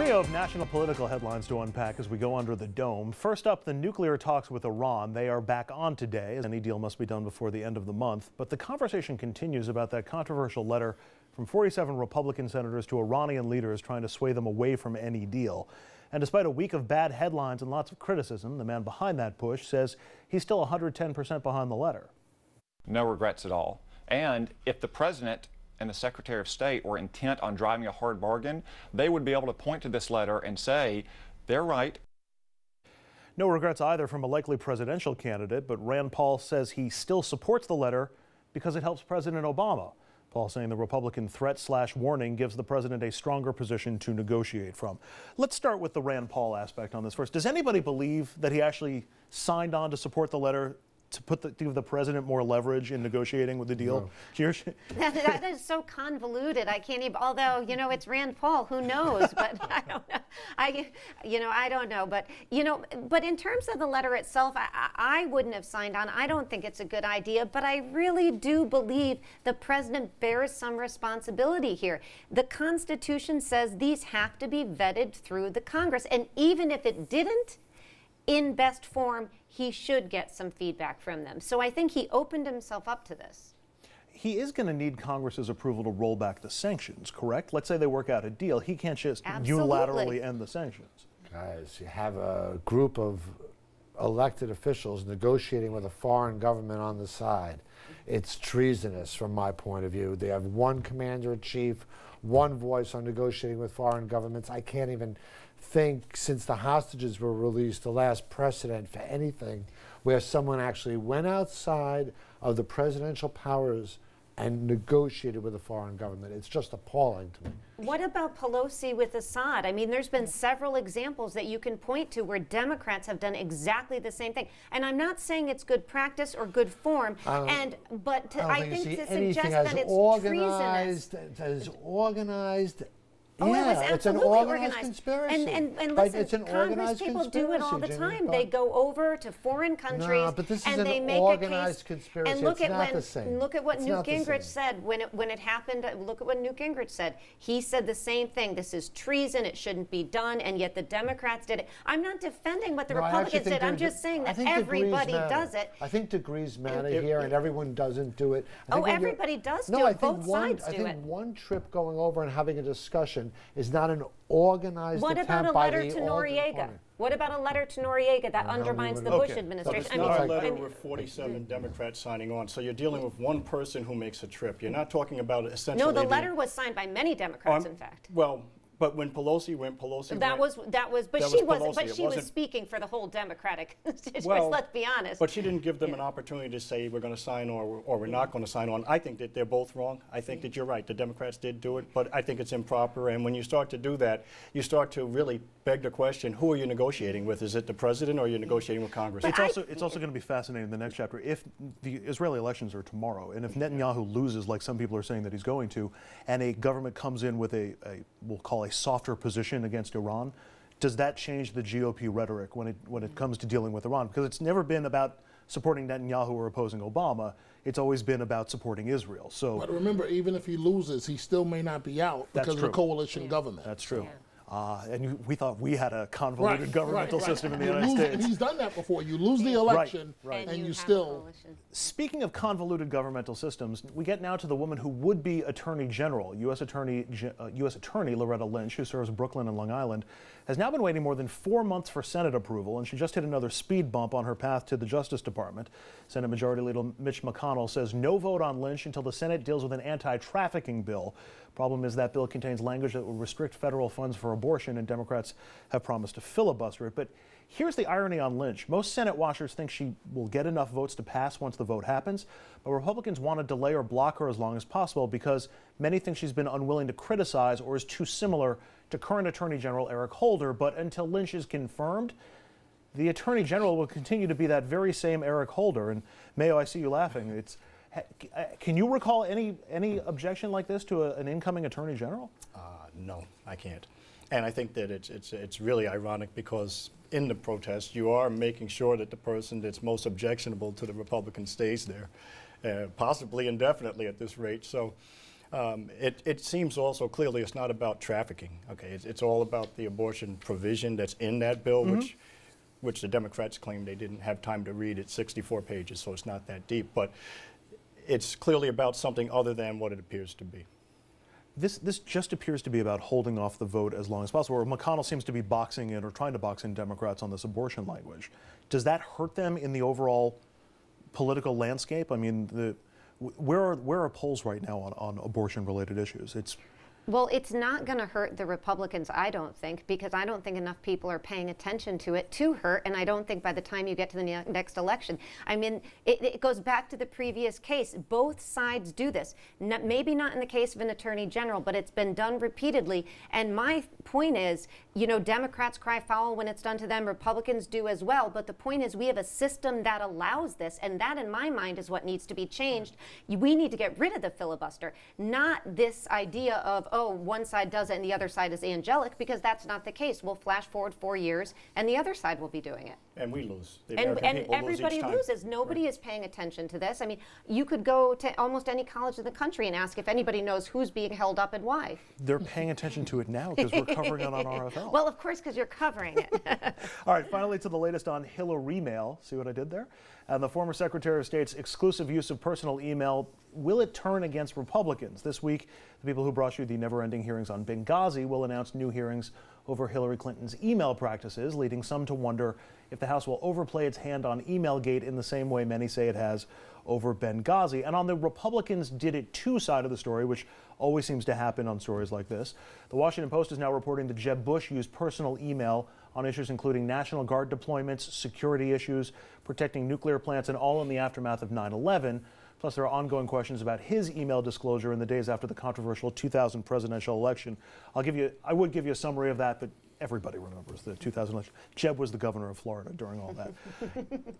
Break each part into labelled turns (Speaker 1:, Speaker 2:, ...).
Speaker 1: trio of national political headlines to unpack as we go under the dome. First up, the nuclear talks with Iran. They are back on today. Any deal must be done before the end of the month. But the conversation continues about that controversial letter from 47 Republican senators to Iranian leaders trying to sway them away from any deal. And despite a week of bad headlines and lots of criticism, the man behind that push says he's still 110% behind the letter.
Speaker 2: No regrets at all. And if the president and the Secretary of State were intent on driving a hard bargain, they would be able to point to this letter and say, they're right.
Speaker 1: No regrets either from a likely presidential candidate, but Rand Paul says he still supports the letter because it helps President Obama. Paul saying the Republican threat/warning gives the president a stronger position to negotiate from. Let's start with the Rand Paul aspect on this first. Does anybody believe that he actually signed on to support the letter to give the president more leverage in negotiating with the deal?
Speaker 3: No. That is so convoluted. I can't even, although, you know, it's Rand Paul, who knows, but I don't know. I don't know, but, but in terms of the letter itself, I wouldn't have signed on. I don't think it's a good idea, but I really do believe the president bears some responsibility here. The Constitution says these have to be vetted through the Congress, and even if it didn't, in best form, he should get some feedback from them. So I think he opened himself up to this.
Speaker 1: He is going to need Congress's approval to roll back the sanctions, correct? Let's say they work out a deal. He can't just unilaterally end the sanctions.
Speaker 4: Guys, you have a group of elected officials negotiating with a foreign government on the side. It's treasonous from my point of view. They have one commander-in-chief, one voice on negotiating with foreign governments. I can't even think, since the hostages were released, the last precedent for anything where someone actually went outside of the presidential powers and negotiated with a foreign government. It's just appalling to me.
Speaker 3: What about Pelosi with Assad? I mean, there's been several examples that you can point to where Democrats have done exactly the same thing. And I'm not saying it's good practice or good form, but I think to suggest that it's treasonous.
Speaker 4: As organized.
Speaker 3: Oh,
Speaker 4: yeah,
Speaker 3: it was absolutely
Speaker 4: it's an organized conspiracy.
Speaker 3: And listen,
Speaker 4: it's an
Speaker 3: Congress people do it all the time. They go over to foreign countries
Speaker 4: but this is
Speaker 3: and they
Speaker 4: an
Speaker 3: make
Speaker 4: organized
Speaker 3: a case.
Speaker 4: Conspiracy.
Speaker 3: And look
Speaker 4: Look
Speaker 3: at what Newt Gingrich said when it happened. Look at what Newt Gingrich said. He said the same thing. This is treason. It shouldn't be done. And yet the Democrats did it. I'm not defending what the Republicans did. I'm just saying that everybody does it.
Speaker 4: I think degrees matter here, and everyone doesn't do it.
Speaker 3: Everybody does do it. Both sides do it.
Speaker 4: I think one trip going over and having a discussion is not an organized
Speaker 3: What about a letter to Noriega? What about a letter to Noriega that undermines the Bush administration?
Speaker 5: It's not a letter with 47 Democrats signing on. So you're dealing with one person who makes a trip. You're not talking about essentially.
Speaker 3: No, the letter was signed by many Democrats, in fact.
Speaker 5: Well, but when Pelosi went,
Speaker 3: but she was speaking for the whole Democratic situation. Let's be honest.
Speaker 5: But she didn't give them an opportunity to say we're going to sign or we're not going to sign on. I think that they're both wrong. I think that you're right. The Democrats did do it, but I think it's improper. And when you start to do that, you start to really beg the question: who are you negotiating with? Is it the president, or are you negotiating with Congress?
Speaker 1: It's also going to be fascinating in the next chapter. If the Israeli elections are tomorrow, and if Netanyahu loses, like some people are saying that he's going to, and a government comes in with we'll call a softer position against Iran, does that change the GOP rhetoric when it comes to dealing with Iran? Because it's never been about supporting Netanyahu or opposing Obama. It's always been about supporting Israel. So,
Speaker 6: but remember, even if he loses, he still may not be out because of the coalition government.
Speaker 1: That's true. Yeah. And we thought we had a convoluted governmental system in the United States.
Speaker 6: And he's done that before. You lose the election, and you still.
Speaker 1: Speaking of convoluted governmental systems, we get now to the woman who would be Attorney General. U.S. Attorney Loretta Lynch, who serves Brooklyn and Long Island, has now been waiting more than 4 months for Senate approval, and she just hit another speed bump on her path to the Justice Department. Senate Majority Leader Mitch McConnell says no vote on Lynch until the Senate deals with an anti-trafficking bill. Problem is that bill contains language that will restrict federal funds for abortion, and Democrats have promised to filibuster it. But here's the irony on Lynch. Most Senate watchers think she will get enough votes to pass once the vote happens, but Republicans want to delay or block her as long as possible because many think she's been unwilling to criticize or is too similar to current Attorney General Eric Holder. But until Lynch is confirmed, the Attorney General will continue to be that very same Eric Holder. And Mayo, I see you laughing. Can you recall any objection like this to an incoming Attorney General?
Speaker 5: No, I can't. And I think that it's really ironic because in the protest, you are making sure that the person that's most objectionable to the Republican stays there, possibly indefinitely at this rate. So It seems also clearly it's not about trafficking. Okay, it's all about the abortion provision that's in that bill, which the Democrats claim they didn't have time to read. It's 64 pages, so it's not that deep. But it's clearly about something other than what it appears to be.
Speaker 1: This just appears to be about holding off the vote as long as possible, where McConnell seems to be boxing in or trying to box in Democrats on this abortion language. Does that hurt them in the overall political landscape? I mean, where are polls right now on abortion-related issues?
Speaker 3: Well, it's not going to hurt the Republicans, I don't think, because I don't think enough people are paying attention to it to hurt, and I don't think by the time you get to the next election. I mean, it goes back to the previous case. Both sides do this. Maybe not in the case of an attorney general, but it's been done repeatedly. And my point is, you know, Democrats cry foul when it's done to them. Republicans do as well. But the point is we have a system that allows this, and that, in my mind, is what needs to be changed. We need to get rid of the filibuster, not this idea of, oh, one side does it and the other side is angelic, because that's not the case. We'll flash forward 4 years and the other side will be doing it.
Speaker 5: And we lose.
Speaker 3: And everybody loses. Nobody is paying attention to this. I mean, you could go to almost any college in the country and ask if anybody knows who's being held up and why.
Speaker 1: They're paying attention to it now because we're covering it on RFL.
Speaker 3: Well, of course, because you're covering it.
Speaker 1: All right, finally to the latest on Hillary mail. See what I did there? And the former Secretary of State's exclusive use of personal email, will it turn against Republicans? This week, the people who brought you the never-ending hearings on Benghazi will announce new hearings over Hillary Clinton's email practices, leading some to wonder if the House will overplay its hand on Emailgate in the same way many say it has over Benghazi. And on the Republicans did it too side of the story, which always seems to happen on stories like this, the Washington Post is now reporting that Jeb Bush used personal email on issues including National Guard deployments, security issues, protecting nuclear plants, and all in the aftermath of 9/11. Plus, there are ongoing questions about his email disclosure in the days after the controversial 2000 presidential election. I would give you a summary of that, but everybody remembers the 2000 election. Jeb was the governor of Florida during all that.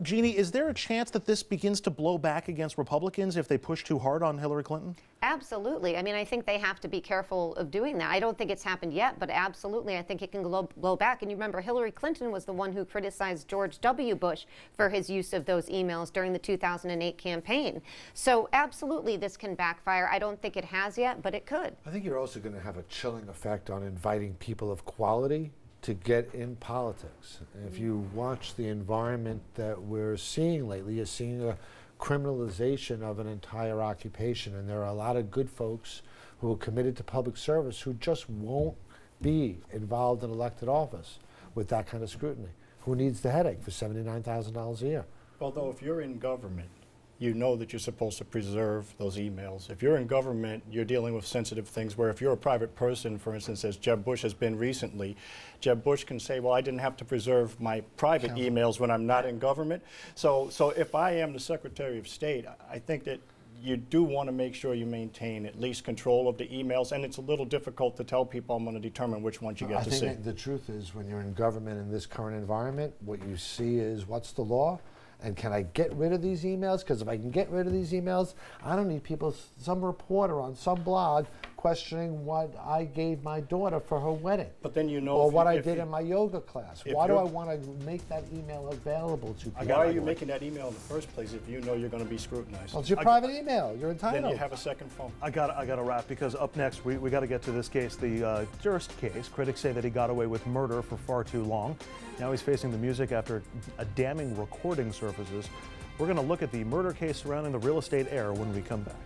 Speaker 1: Jeannie, is there a chance that this begins to blow back against Republicans if they push too hard on Hillary Clinton?
Speaker 3: Absolutely. I mean, I think they have to be careful of doing that. I don't think it's happened yet, but absolutely, I think it can blow back. And you remember, Hillary Clinton was the one who criticized George W. Bush for his use of those emails during the 2008 campaign. So absolutely, this can backfire. I don't think it has yet, but it could.
Speaker 4: I think you're also going to have a chilling effect on inviting people of quality to get in politics. And if you watch the environment that we're seeing lately, you're seeing a criminalization of an entire occupation, and there are a lot of good folks who are committed to public service who just won't be involved in elected office with that kind of scrutiny. Who needs the headache for $79,000 a year?
Speaker 5: Although if you're in government, you know that you're supposed to preserve those emails. If you're in government, you're dealing with sensitive things where if you're a private person, for instance, as Jeb Bush has been recently, Jeb Bush can say, well, I didn't have to preserve my private emails when I'm not in government. So if I am the Secretary of State, I think that you do want to make sure you maintain at least control of the emails, and it's a little difficult to tell people I'm going to determine which ones you get to see.
Speaker 4: I think the truth is when you're in government in this current environment, what you see is what's the law? And can I get rid of these emails? Because if I can get rid of these emails, I don't need people, some reporter on some blog questioning what I gave my daughter for her wedding.
Speaker 5: But then you know,
Speaker 4: or what I did in my yoga class. Why do I want to make that email available to people?
Speaker 5: Why are you making that email in the first place if you know you're going to be scrutinized?
Speaker 4: Well, it's your private email. You're entitled.
Speaker 5: Then you have a second phone.
Speaker 1: I got to wrap, because up next we got to get to this case, the Durst case. Critics say that he got away with murder for far too long. Now he's facing the music after a damning recording surfaces. We're going to look at the murder case surrounding the real estate heir when we come back.